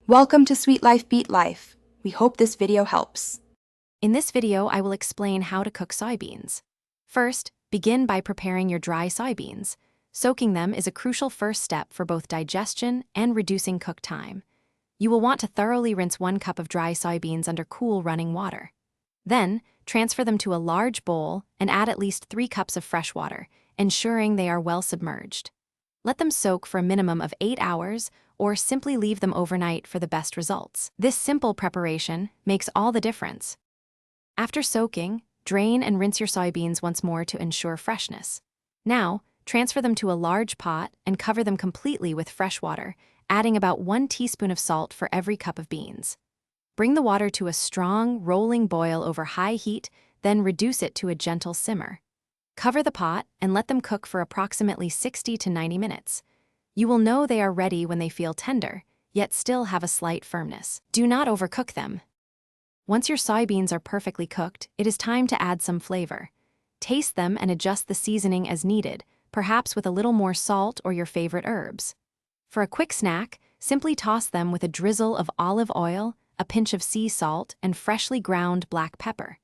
Welcome to Sweet Life Beat Life. We hope this video helps. In this video, I will explain how to cook soybeans. First, begin by preparing your dry soybeans. Soaking them is a crucial first step for both digestion and reducing cook time. You will want to thoroughly rinse 1 cup of dry soybeans under cool running water. Then, transfer them to a large bowl and add at least 3 cups of fresh water, ensuring they are well submerged. Let them soak for a minimum of 8 hours, or simply leave them overnight for the best results. This simple preparation makes all the difference. After soaking, drain and rinse your soybeans once more to ensure freshness. Now, transfer them to a large pot and cover them completely with fresh water, adding about 1 teaspoon of salt for every cup of beans. Bring the water to a strong, rolling boil over high heat, then reduce it to a gentle simmer. Cover the pot and let them cook for approximately 60 to 90 minutes. You will know they are ready when they feel tender, yet still have a slight firmness. Do not overcook them. Once your soybeans are perfectly cooked, it is time to add some flavor. Taste them and adjust the seasoning as needed, perhaps with a little more salt or your favorite herbs. For a quick snack, simply toss them with a drizzle of olive oil, a pinch of sea salt, and freshly ground black pepper.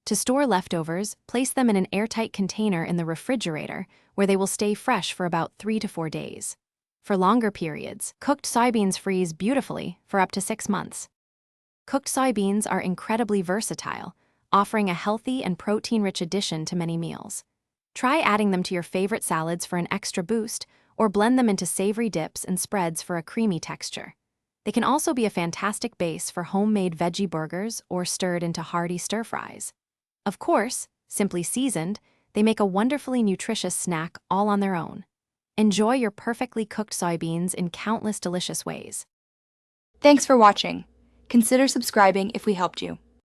To store leftovers, place them in an airtight container in the refrigerator, where they will stay fresh for about 3 to 4 days. For longer periods, cooked soybeans freeze beautifully for up to 6 months. Cooked soybeans are incredibly versatile, offering a healthy and protein-rich addition to many meals. Try adding them to your favorite salads for an extra boost, or blend them into savory dips and spreads for a creamy texture. They can also be a fantastic base for homemade veggie burgers or stirred into hearty stir-fries. Of course, simply seasoned, they make a wonderfully nutritious snack all on their own. Enjoy your perfectly cooked soybeans in countless delicious ways. Thanks for watching. Consider subscribing if we helped you.